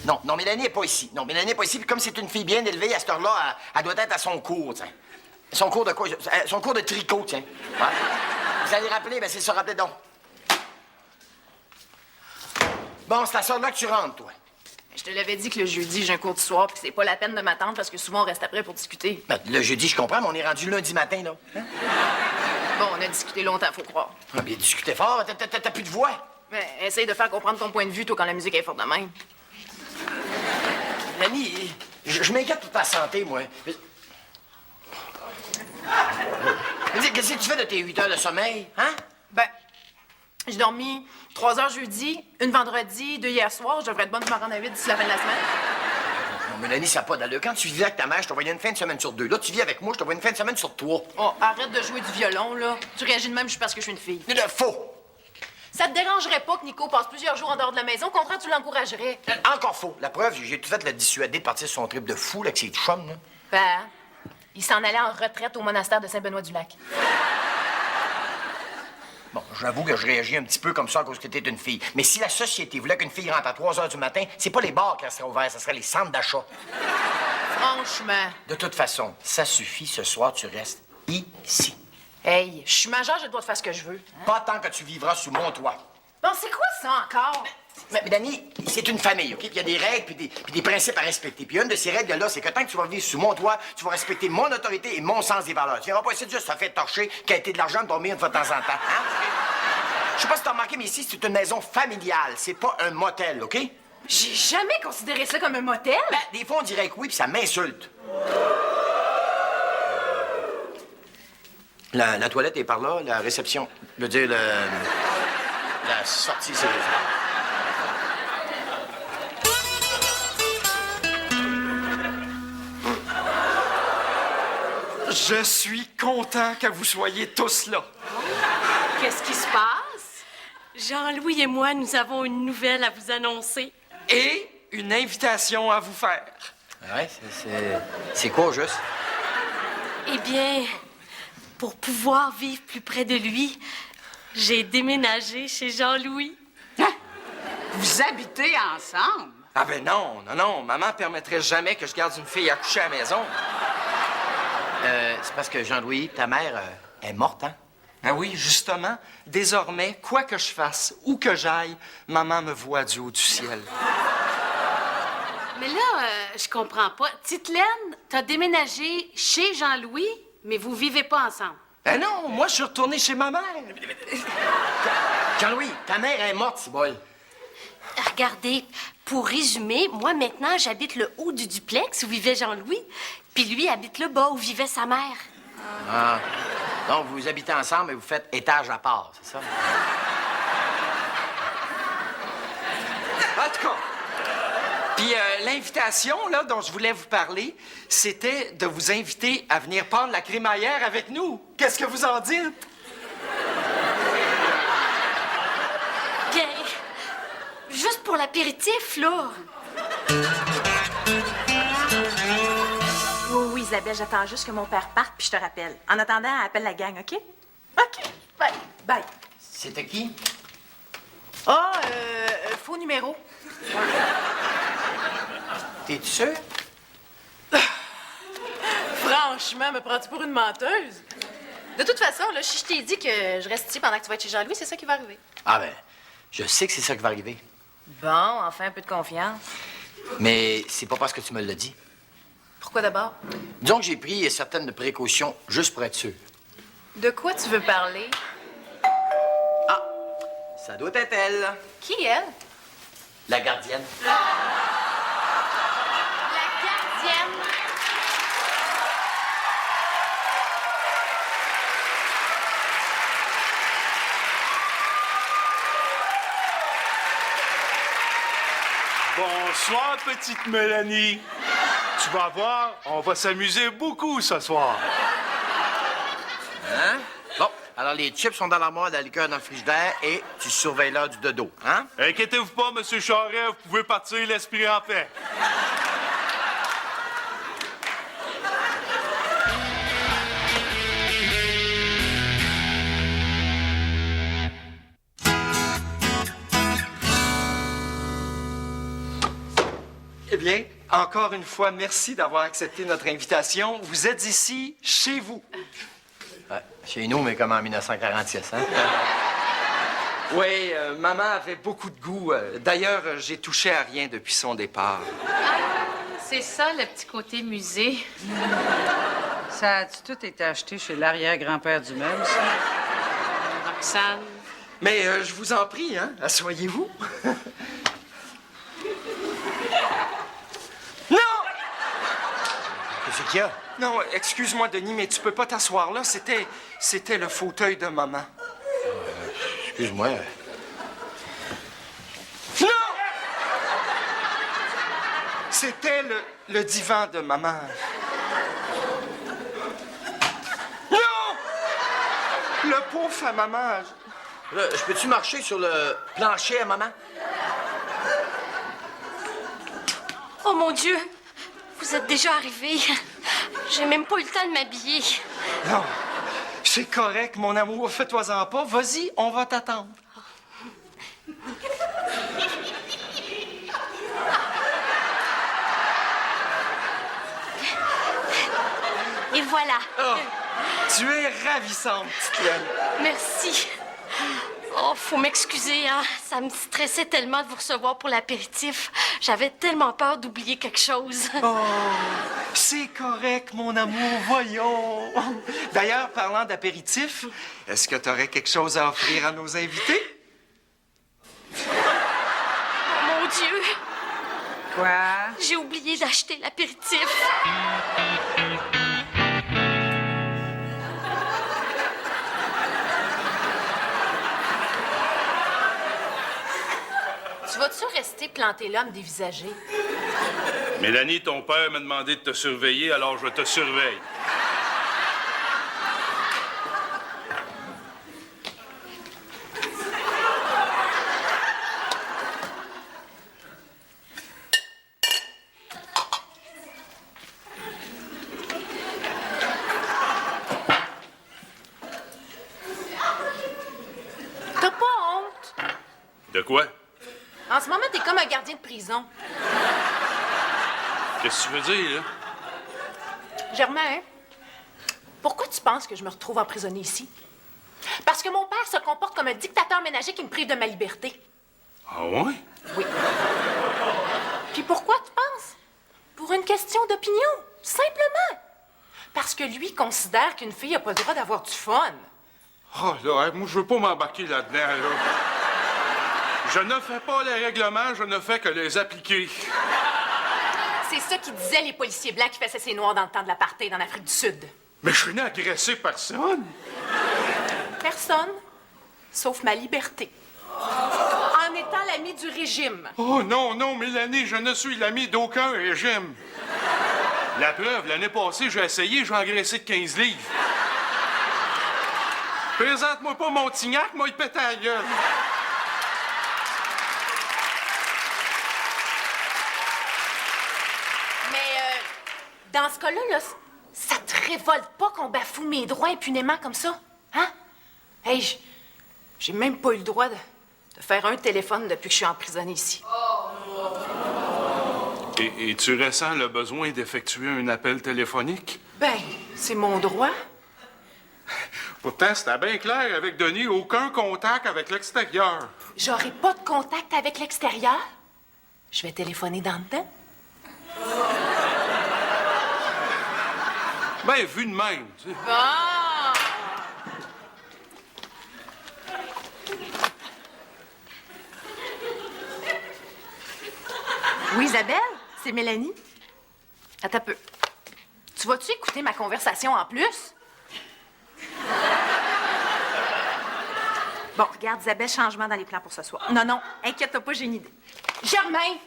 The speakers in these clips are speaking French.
Non, non, Mélanie n'est pas ici. Non, Mélanie n'est pas ici. Puis comme c'est une fille bien élevée, à cette heure-là, elle doit être à son cours, tiens. Son cours de quoi? Son cours de tricot, tiens. Ouais. Vous allez rappeler, ben c'est ça, rappelez donc. Bon, c'est à ça là que tu rentres, toi. Je te l'avais dit que le jeudi, j'ai un cours du soir, puis c'est pas la peine de m'attendre parce que souvent on reste après pour discuter. Ben, le jeudi, je comprends, mais on est rendu lundi matin, là. Hein? Bon, on a discuté longtemps, faut croire. Ah, bien, discutez fort, t'as plus de voix. Mais essaye de faire comprendre ton point de vue, toi, quand la musique est forte de même. Mélanie, je m'inquiète pour ta santé, moi. Qu'est-ce que tu fais de tes 8 heures de sommeil, hein? Ben, j'ai dormi 3 heures jeudi, une vendredi, 2 hier soir. Je devrais être bonne pour m'en rendre à 8 d'ici la fin de la semaine. Non, Mélanie, ça n'a pas d'allure. Quand tu vivais avec ta mère, je te voyais une fin de semaine sur 2. Là, tu vis avec moi, je te vois une fin de semaine sur 3. Oh, arrête de jouer du violon, là. Tu réagis de même juste parce que je suis une fille. C'est de faux. Ça te dérangerait pas que Nico passe plusieurs jours en dehors de la maison? Au contraire, tu l'encouragerais. Encore faux. La preuve, j'ai tout fait le dissuader de partir sur son trip de fou, là, avec ses chums, là. Ben, il s'en allait en retraite au monastère de Saint-Benoît-du-Lac. Bon, j'avoue que je réagis un petit peu comme ça à cause que t'es une fille. Mais si la société voulait qu'une fille rentre à 3 heures du matin, c'est pas les bars qui seraient ouverts, ce serait les centres d'achat. Franchement. De toute façon, ça suffit. Ce soir, tu restes ici. Hey, je suis majeure, j'ai le droit de faire ce que je veux. Pas tant que tu vivras sous mon toit. Bon, c'est quoi ça encore? Mais Dani, c'est une famille, OK? Puis il y a des règles puis des principes à respecter. Puis une de ces règles-là, c'est que tant que tu vas vivre sous mon toit, tu vas respecter mon autorité et mon sens des valeurs. Tu viendras pas essayer de juste se faire torcher, quêter de l'argent, de dormir une fois de temps en temps. Hein? Je sais pas si t'as remarqué, mais ici, c'est une maison familiale. C'est pas un motel, OK? J'ai jamais considéré ça comme un motel. Ben, des fois, on dirait que oui, puis ça m'insulte. La toilette est par là, la réception. Je veux dire, la sortie, c'est... Je suis content que vous soyez tous là. Qu'est-ce qui se passe? Jean-Louis et moi, nous avons une nouvelle à vous annoncer. Et une invitation à vous faire. Ouais, c'est quoi, juste? Eh bien, pour pouvoir vivre plus près de lui, j'ai déménagé chez Jean-Louis. Hein? Vous habitez ensemble? Ah ben non, non, non. Maman permettrait jamais que je garde une fille à coucher à la maison. C'est parce que Jean-Louis, ta mère, est morte, hein? Ah oui, justement, désormais, quoi que je fasse, où que j'aille, maman me voit du haut du ciel. Mais là, je comprends pas. Tite-Laine, t'as déménagé chez Jean-Louis, mais vous vivez pas ensemble. Ben non, moi, je suis retourné chez ma mère. Jean-Louis, ta mère est morte, Cibole. Regardez, pour résumer, moi, maintenant, j'habite le haut du duplex où vivait Jean-Louis, puis lui habite le bas où vivait sa mère. Ah. Donc, vous habitez ensemble et vous faites étage à part, c'est ça? En tout cas, puis l'invitation, là, dont je voulais vous parler, c'était de vous inviter à venir prendre la crémaillère avec nous. Qu'est-ce que vous en dites? Bien, juste pour l'apéritif, là. Oui, Isabelle, j'attends juste que mon père parte, puis je te rappelle. En attendant, appelle la gang, OK? OK. Bye. Bye. C'était qui? Ah, faux numéro. T'es-tu sûr? Franchement, me prends-tu pour une menteuse? De toute façon, là, si je t'ai dit que je reste ici pendant que tu vas être chez Jean-Louis, c'est ça qui va arriver. Ah ben, je sais que c'est ça qui va arriver. Bon, enfin, un peu de confiance. Mais c'est pas parce que tu me l'as dit. Pourquoi d'abord? Disons que j'ai pris certaines précautions juste pour être sûr. De quoi tu veux parler? Ah, ça doit être elle. Qui, elle? La gardienne. La gardienne. Bonsoir, petite Mélanie. Tu vas voir, on va s'amuser beaucoup ce soir. Hein? Bon, alors les chips sont dans l'armoire, la liqueur dans le frigidaire et tu surveilles l'heure du dodo, hein? Inquiétez-vous pas, Monsieur Charest, vous pouvez partir l'esprit en paix. Eh bien, encore une fois, merci d'avoir accepté notre invitation. Vous êtes ici, chez vous. Ouais, chez nous, mais comme en 1946, hein? Oui, maman avait beaucoup de goût. D'ailleurs, j'ai touché à rien depuis son départ. C'est ça, le petit côté musée. Ça a tout été acheté chez l'arrière-grand-père du meuble, ça? Roxane. Mais je vous en prie, hein, asseyez-vous. Non! Qu'est-ce qu'il y a? Non, excuse-moi, Denis, mais tu peux pas t'asseoir là. C'était le fauteuil de maman. Excuse-moi. Non! C'était le divan de maman. Non! Le pauvre à maman. Là, je peux-tu marcher sur le plancher à maman? Oh mon Dieu! Vous êtes déjà arrivé. J'ai même pas eu le temps de m'habiller. Non, c'est correct, mon amour. Fais-toi-en pas. Vas-y, on va t'attendre. Et voilà. Oh, tu es ravissante, petite Laine. Merci. Oh, faut m'excuser, hein. Ça me stressait tellement de vous recevoir pour l'apéritif. J'avais tellement peur d'oublier quelque chose. Oh, c'est correct, mon amour. Voyons. D'ailleurs, parlant d'apéritif, est-ce que tu aurais quelque chose à offrir à nos invités? Oh, mon Dieu! Quoi? J'ai oublié d'acheter l'apéritif. Tu vas-tu rester planté là, me dévisager? Mélanie, ton père m'a demandé de te surveiller, alors je te surveille. T'as pas honte? De quoi? En ce moment, t'es comme un gardien de prison. Qu'est-ce que tu veux dire, là? Germain, pourquoi tu penses que je me retrouve emprisonnée ici? Parce que mon père se comporte comme un dictateur ménager qui me prive de ma liberté. Ah ouais? Oui. Puis pourquoi tu penses? Pour une question d'opinion, simplement. Parce que lui considère qu'une fille n'a pas le droit d'avoir du fun. Oh là, moi, je veux pas m'embarquer là-dedans, là. Je ne fais pas les règlements, je ne fais que les appliquer. C'est ça qu'ils disaient les policiers blancs qui faisaient ces noirs dans le temps de l'apartheid en Afrique du Sud. Mais je suis né agresser personne. Personne, sauf ma liberté. En étant l'ami du régime. Oh non, non, Mélanie, je ne suis l'ami d'aucun régime. La preuve, l'année passée, j'ai essayé, j'ai engraissé de 15 livres. Présente-moi pas mon tignac, moi, il pète à la gueule. Dans ce cas-là, là, ça te révolte pas qu'on bafoue mes droits impunément comme ça? Hein? Hey, j'ai même pas eu le droit de faire un téléphone depuis que je suis emprisonnée ici. Et tu ressens le besoin d'effectuer un appel téléphonique? Ben, c'est mon droit. Pourtant, c'était bien clair avec Denis, aucun contact avec l'extérieur. J'aurai pas de contact avec l'extérieur. Je vais téléphoner dans le temps. Ben, vu de même, tu sais. Oui, Isabelle, c'est Mélanie. Attends un peu. Tu vas-tu écouter ma conversation en plus? Bon, regarde, Isabelle, changement dans les plans pour ce soir. Non, non, inquiète-toi pas, j'ai une idée. Germain!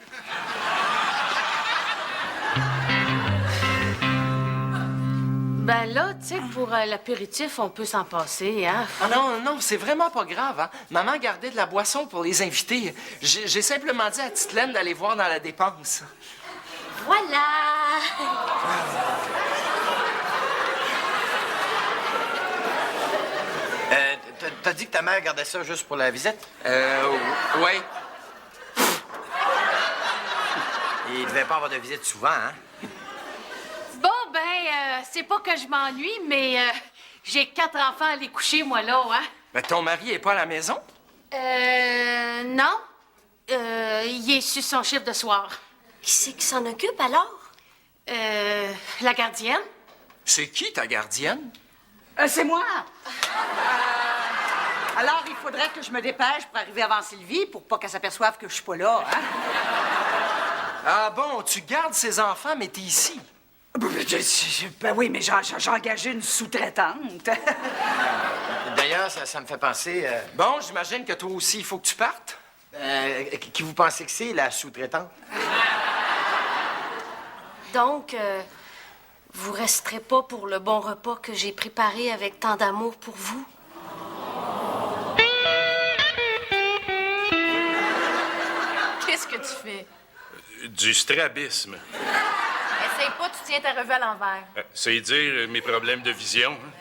Ben là, tu sais, pour l'apéritif, on peut s'en passer, hein? Ah non, non, c'est vraiment pas grave, hein? Maman gardait de la boisson pour les invités. J'ai simplement dit à Tite Laine d'aller voir dans la dépense. Voilà! T'as dit que ta mère gardait ça juste pour la visite? Ouais. Et devait pas avoir de visite souvent, hein? Bon, c'est pas que je m'ennuie, mais j'ai 4 enfants à aller coucher, moi, là, hein? Mais ton mari est pas à la maison? Non. Il est sur son chiffre de soir. Qui c'est qui s'en occupe alors? La gardienne. C'est qui ta gardienne? C'est moi. Alors, il faudrait que je me dépêche pour arriver avant Sylvie pour pas qu'elle s'aperçoive que je suis pas là, hein? Ah bon, tu gardes ses enfants, mais t'es ici. Ben oui, mais j'ai engagé une sous-traitante. D'ailleurs, ça me fait penser... Bon, j'imagine que toi aussi, il faut que tu partes. qui vous pensez que c'est, la sous-traitante? Donc, vous resterez pas pour le bon repas que j'ai préparé avec tant d'amour pour vous? Qu'est-ce que tu fais? Du strabisme. Essaye pas, tu tiens ta revue à l'envers. C'est dire mes problèmes de vision. Hein?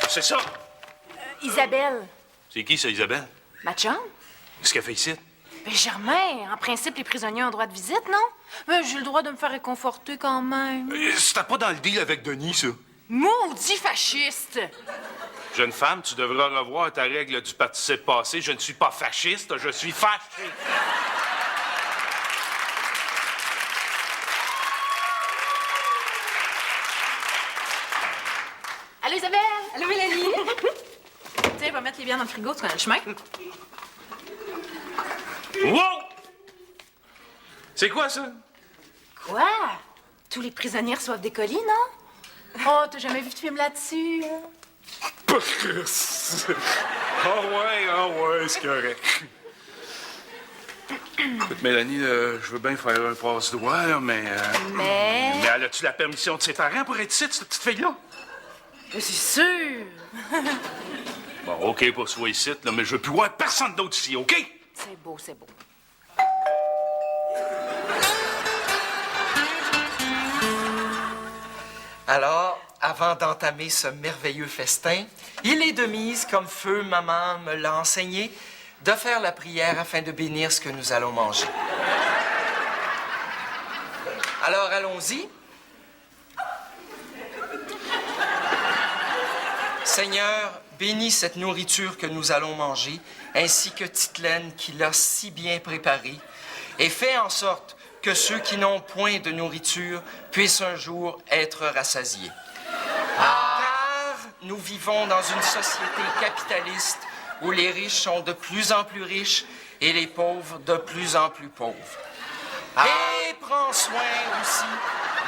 C'est ça. Isabelle. C'est qui, ça, Isabelle? Ma chum? Qu'est-ce qu'elle fait ici? Ben, Germain, en principe, les prisonniers ont droit de visite, non? Ben, j'ai le droit de me faire réconforter quand même. C'était pas dans le deal avec Denis, ça. Maudit fasciste! Jeune femme, tu devras revoir ta règle du participe passé. Je ne suis pas fasciste, je suis fâché. Allô, Isabelle? Allô, Mélanie? Tiens, va mettre les bières dans le frigo, tu connais le chemin. Wow! C'est quoi, ça? Quoi? Tous les prisonniers reçoivent des colis, non? Oh, t'as jamais vu de film là-dessus? Hein? Ah ouais, c'est correct. Écoute, Mélanie, je veux bien faire un passe-doigt, là, mais... Mais Mais as-tu la permission de ses parents pour être ici, cette petite fille-là? c'est sûr! Bon, OK pour soit ici, là, mais je veux plus voir personne d'autre ici, OK? C'est beau, c'est beau. Alors, avant d'entamer ce merveilleux festin, il est de mise, comme feu maman me l'a enseigné, de faire la prière afin de bénir ce que nous allons manger. Alors, allons-y. Seigneur, bénis cette nourriture que nous allons manger, ainsi que Titelaine qui l'a si bien préparée, et fais en sorte que ceux qui n'ont point de nourriture puissent un jour être rassasiés. Car nous vivons dans une société capitaliste où les riches sont de plus en plus riches et les pauvres de plus en plus pauvres. Et prends soin aussi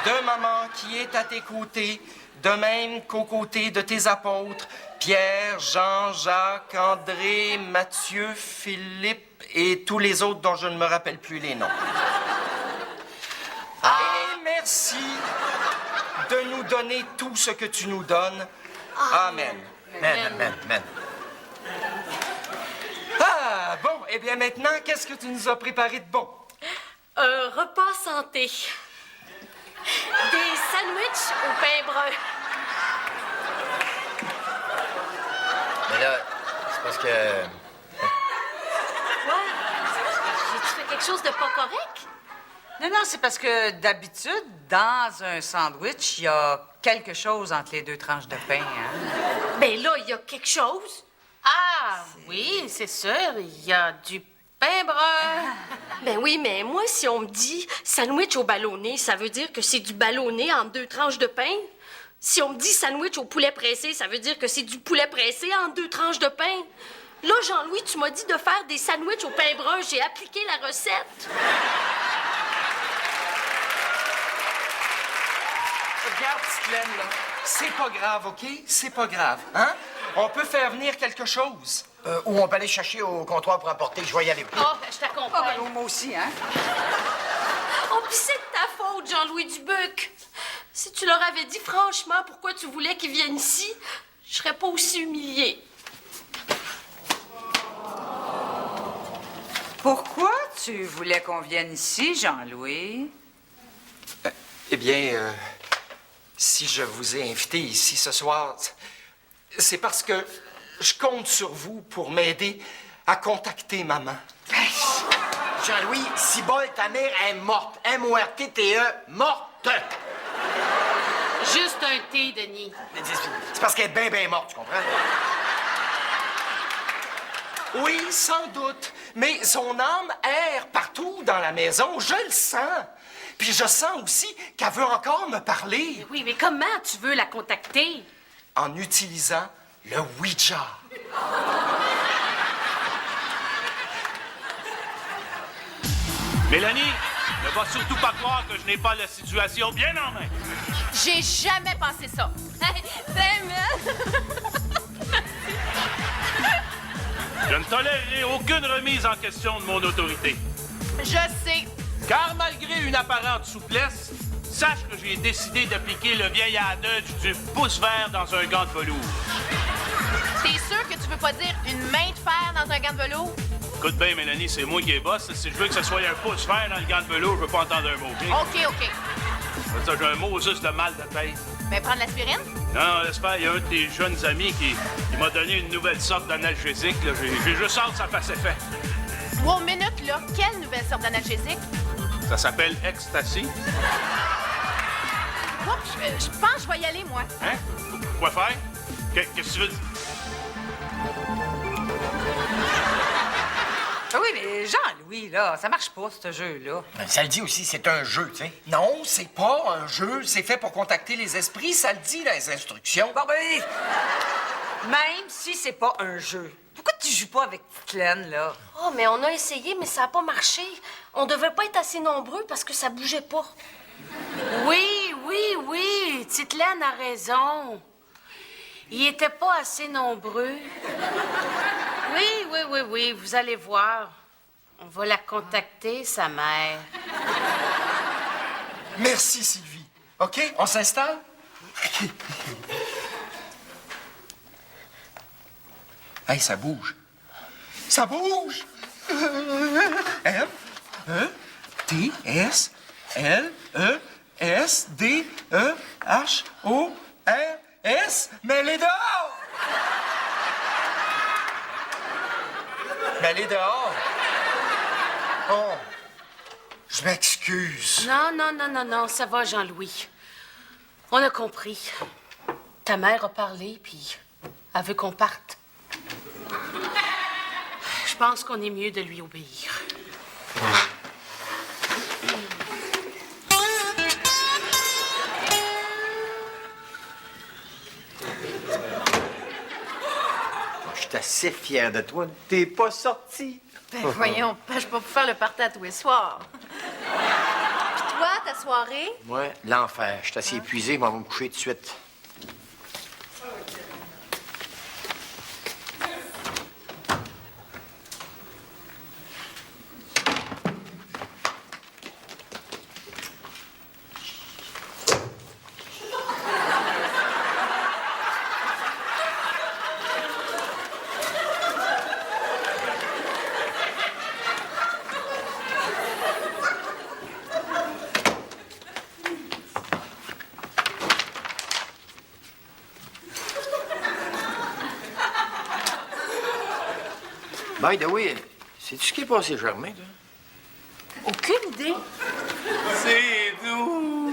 de maman qui est à tes côtés, de même qu'aux côtés de tes apôtres, Pierre, Jean, Jacques, André, Matthieu, Philippe et tous les autres dont je ne me rappelle plus les noms. Et merci de nous donner tout ce que tu nous donnes. Amen. Man. Ah, bon, eh bien maintenant, qu'est-ce que tu nous as préparé de bon? Un repas santé. Des sandwichs au pain brun. Mais là, c'est parce que... Quoi? J'ai-tu fait quelque chose de pas correct? Non, c'est parce que d'habitude, dans un sandwich, il y a quelque chose entre les deux tranches de pain, hein? Ben là, il y a quelque chose. Ah, oui, c'est sûr, il y a du pain brun. Ben oui, mais moi, si on me dit sandwich au ballonné, ça veut dire que c'est du ballonné en 2 tranches de pain. Si on me dit sandwich au poulet pressé, ça veut dire que c'est du poulet pressé en 2 tranches de pain. Là, Jean-Louis, tu m'as dit de faire des sandwichs au pain brun. J'ai appliqué la recette. Regarde, Titelaine, là. C'est pas grave, OK? C'est pas grave, hein? On peut faire venir quelque chose. Ou on peut aller chercher au comptoir pour apporter, je vais y aller. Oh, je t'accompagne. Moi aussi, hein? Oh, puis c'est de ta faute, Jean-Louis Dubuc. Si tu leur avais dit franchement pourquoi tu voulais qu'ils viennent ici, je serais pas aussi humiliée. Pourquoi tu voulais qu'on vienne ici, Jean-Louis? Eh bien, si je vous ai invité ici ce soir, c'est parce que je compte sur vous pour m'aider à contacter maman. Jean-Louis, Cibole, ta mère est morte. M-O-R-T-T-E, morte. Juste un T, Denis. C'est parce qu'elle est bien morte, tu comprends? Oui, sans doute. Mais son âme erre partout dans la maison. Je le sens. Puis je sens aussi qu'elle veut encore me parler. Oui, mais comment tu veux la contacter? En utilisant le Ouija. Mélanie, ne va surtout pas croire que je n'ai pas la situation bien en main. J'ai jamais pensé ça. Je ne tolérerai aucune remise en question de mon autorité. Je sais. Car malgré une apparente souplesse, sache que j'ai décidé d'appliquer le vieil adage du pouce vert dans un gant de velours. T'es sûr que tu veux pas dire une main de fer dans un gant de velours? Écoute bien, Mélanie, c'est moi qui est boss. Si je veux que ce soit un pouce vert dans le gant de velours, je veux pas entendre un mot, OK? OK. Ça, j'ai un mot juste de mal de tête. Ben, prendre l'aspirine? Non, j'espère, il y a un de tes jeunes amis qui m'a donné une nouvelle sorte d'analgésique. Là. J'ai juste hâte que ça fasse effet. 3 minutes, là. Quelle nouvelle sorte d'analgésique? Ça s'appelle Ecstasy. Oups, je pense que je vais y aller, moi. Hein? Quoi faire? Qu'est-ce que tu veux dire? Ah oui, mais Jean-Louis, là, ça marche pas, ce jeu-là. Ça le dit aussi, c'est un jeu, tu sais. Non, c'est pas un jeu. C'est fait pour contacter les esprits. Ça le dit dans les instructions. Bon, ben, même si c'est pas un jeu, pourquoi tu joues pas avec Titelaine, là? Oh, mais on a essayé, mais ça n'a pas marché. On devait pas être assez nombreux parce que ça bougeait pas. Oui, Titelaine a raison. Ils étaient pas assez nombreux. Oui, vous allez voir. On va la contacter, sa mère. Merci, Sylvie. OK, on s'installe? Hey, ça bouge. Ça bouge! M, E, T, S, L, E, S, D, E, H, O, R, S. Mais elle est dehors! Mais elle est dehors. Oh, je m'excuse. Non, ça va, Jean-Louis. On a compris. Ta mère a parlé, puis elle veut qu'on parte. Je pense qu'on est mieux de lui obéir. Je suis assez fier de toi. T'es pas sorti. Ben, voyons, je peux pas faire le party à tous les soirs. Puis toi, ta soirée? Moi, l'enfer. Je suis assez épuisé, mais on va me coucher tout de suite. By the way, sais-tu ce qui est passé, Germain, toi? Aucune idée. C'est doux.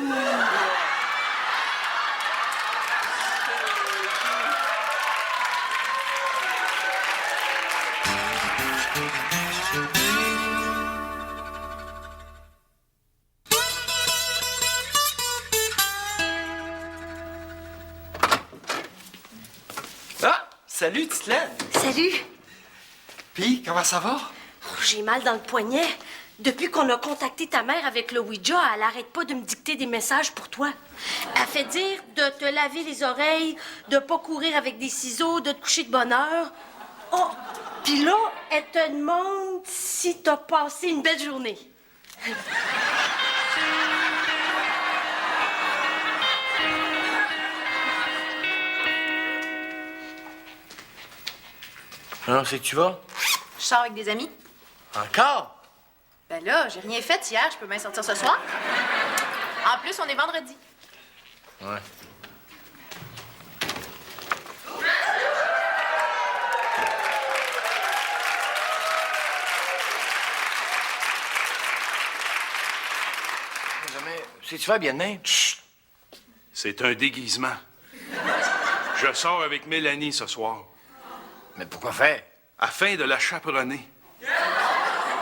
Ah, salut, Titelaine. Salut. Puis, comment ça va? Oh, j'ai mal dans le poignet. Depuis qu'on a contacté ta mère avec le Ouija, elle arrête pas de me dicter des messages pour toi. Elle fait dire de te laver les oreilles, de pas courir avec des ciseaux, de te coucher de bonne heure. Oh, puis là, elle te demande si t'as passé une belle journée. Alors, c'est que tu vas? Je sors avec des amis. Encore? Ben là, j'ai rien fait hier, je peux bien sortir ce soir. En plus, on est vendredi. Ouais. mais c'est-tu fait bien demain? Chut! C'est un déguisement. Je sors avec Mélanie ce soir, Mais pourquoi faire? afin de la chaperonner.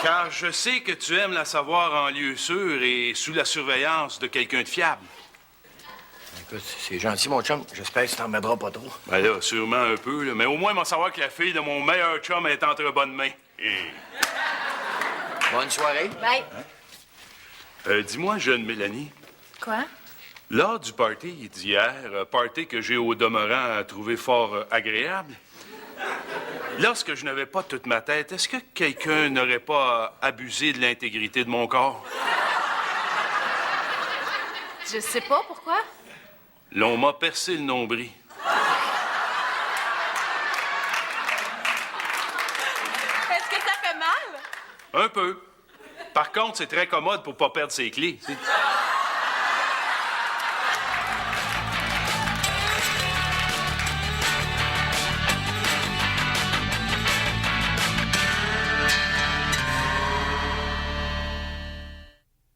Car je sais que tu aimes la savoir en lieu sûr et sous la surveillance de quelqu'un de fiable. Écoute, c'est gentil, mon chum. J'espère que tu t'en mettras pas trop. Ben là, sûrement un peu, là, mais au moins, m'en savoir que la fille de mon meilleur chum est entre bonnes mains. Bonne soirée. Bye. Dis-moi, jeune Mélanie, Quoi? lors du party d'hier, party que j'ai au demeurant trouvé fort agréable, lorsque je n'avais pas toute ma tête, est-ce que quelqu'un n'aurait pas abusé de l'intégrité de mon corps? Je sais pas pourquoi. L'on m'a percé le nombril. Est-ce que ça fait mal? Un peu. Par contre, c'est très commode pour pas perdre ses clés.